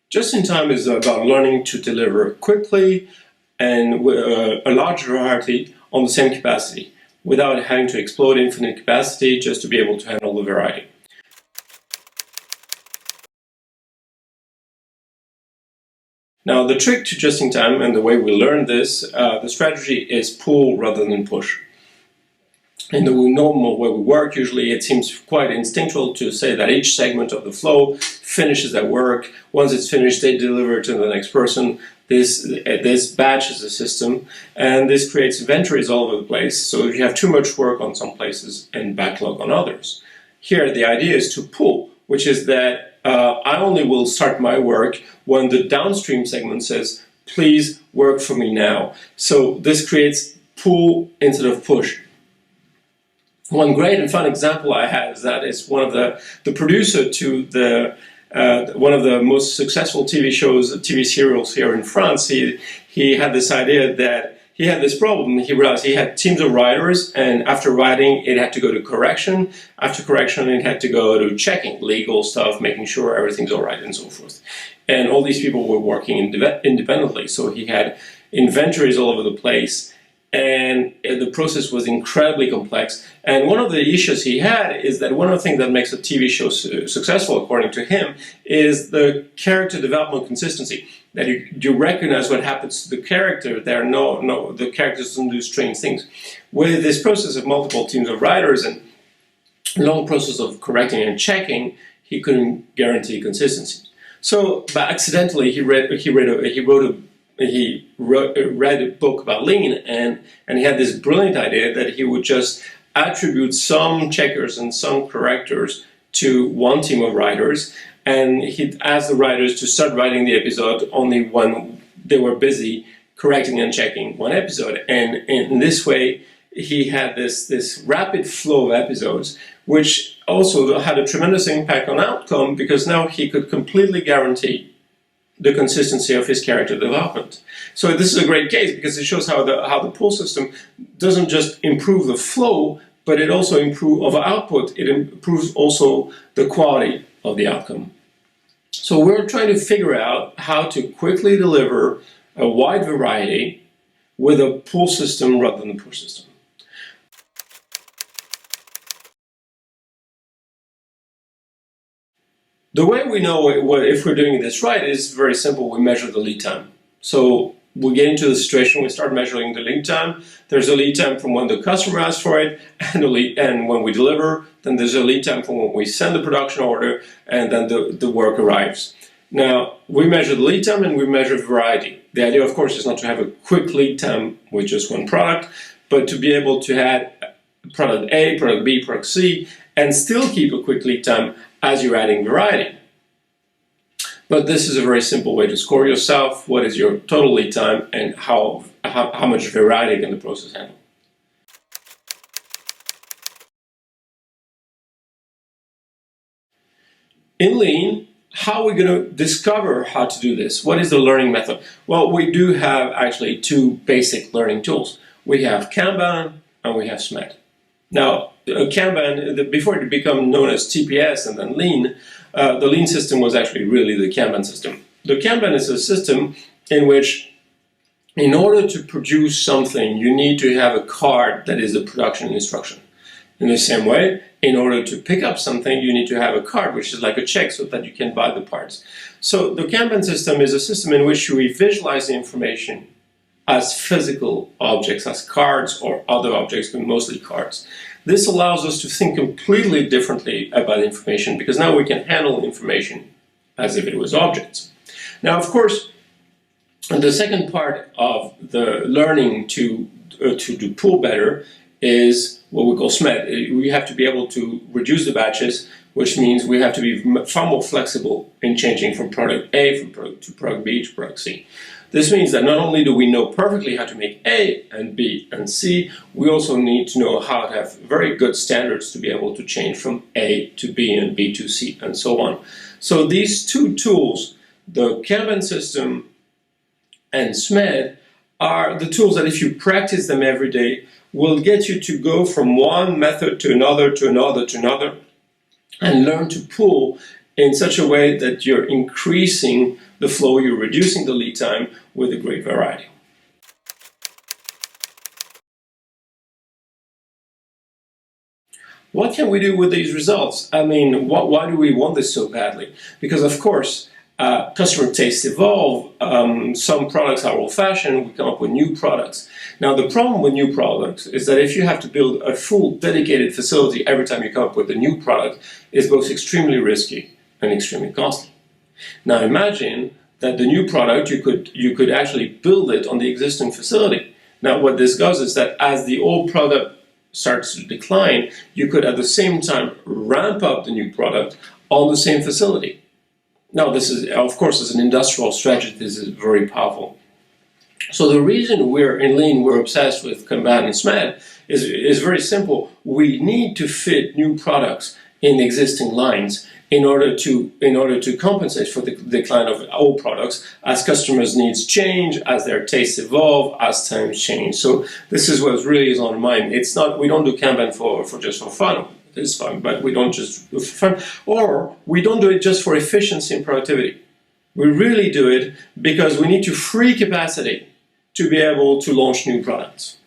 Just-in-time is about learning to deliver quickly and with a large variety on the same capacity, without having to explode infinite capacity just to be able to handle the variety. Now, the trick to just-in-time and the way we learn this, the strategy is pull rather than push. In the normal way we work, usually it seems quite instinctual to say that each segment of the flow finishes their work. Once it's finished, they deliver it to the next person. This batches the system, and this creates inventories all over the place. So if you have too much work on some places and backlog on others. Here, the idea is to pull, which is that I only will start my work when the downstream segment says, please work for me now. So this creates pull instead of push. One great and fun example I have is that is one of the producer to one of the most successful TV shows, TV serials here in France. He had this idea that he had this problem. He realized he had teams of writers, and after writing, it had to go to correction. After correction, it had to go to checking legal stuff, making sure everything's all right, and so forth. And all these people were working independently, so he had inventories all over the place. And the process was incredibly complex. And one of the issues he had is that one of the things that makes a TV show successful, according to him, is the character development consistency. That you recognize what happens to the character. The character doesn't do strange things. With this process of multiple teams of writers and long process of correcting and checking, he couldn't guarantee consistency. So, by accidentally, he read a book about Lean, and he had this brilliant idea that he would just attribute some checkers and some correctors to one team of writers, and he'd ask the writers to start writing the episode only when they were busy correcting and checking one episode. And in this way, he had this rapid flow of episodes, which also had a tremendous impact on outcome, because now he could completely guarantee the consistency of his character development. So this is a great case because it shows how the pull system doesn't just improve the flow, but it also improves output. It improves also the quality of the outcome. So we're trying to figure out how to quickly deliver a wide variety with a pull system rather than a push system. The way we know if we're doing this right is very simple. We measure the lead time. So we get into the situation, we start measuring the lead time. There's a lead time from when the customer asks for it and when we deliver. Then there's a lead time from when we send the production order and then the work arrives. Now, we measure the lead time and we measure variety. The idea, of course, is not to have a quick lead time with just one product, but to be able to add product A, product B, product C, and still keep a quick lead time as you're adding variety. But this is a very simple way to score yourself. What is your total lead time and how much variety can the process handle? In Lean, how are we going to discover how to do this? What is the learning method? Well, we do have actually two basic learning tools. We have Kanban and we have SMED. Now, Kanban, before it became known as TPS and then Lean, the Lean system was actually really the Kanban system. The Kanban is a system in which, in order to produce something, you need to have a card that is a production instruction. In the same way, in order to pick up something, you need to have a card, which is like a check so that you can buy the parts. So the Kanban system is a system in which we visualize the information as physical objects, as cards or other objects, but mostly cards. This allows us to think completely differently about information because now we can handle information as if it was objects. Now, of course, the second part of the learning to do pull better is what we call SMED. We have to be able to reduce the batches, which means we have to be far more flexible in changing from product A to product B to product C. This means that not only do we know perfectly how to make A and B and C, we also need to know how to have very good standards to be able to change from A to B and B to C and so on. So these two tools, the Kanban system and SMED, are the tools that if you practice them every day will get you to go from one method to another, to another, to another, and learn to pull in such a way that you're increasing the flow, you're reducing the lead time with a great variety. What can we do with these results? I mean, why do we want this so badly? Because, of course, customer tastes evolve. Some products are old-fashioned. We come up with new products. Now, the problem with new products is that if you have to build a full dedicated facility every time you come up with a new product, it's both extremely risky and extremely costly. Now, imagine that the new product, you could actually build it on the existing facility. Now, what this does is that as the old product starts to decline, you could at the same time ramp up the new product on the same facility. Now, this is, of course, as an industrial strategy, this is very powerful. So the reason we're in Lean, we're obsessed with Kanban and SMAD is very simple. We need to fit new products in existing lines in order to compensate for the decline of old products as customers' needs change, as their tastes evolve, as times change. So this is what really is on mind. It's not, we don't do Kanban for just for fun. It's fun, but we don't just do it for fun, or we don't do it just for efficiency and productivity. We really do it because we need to free capacity to be able to launch new products.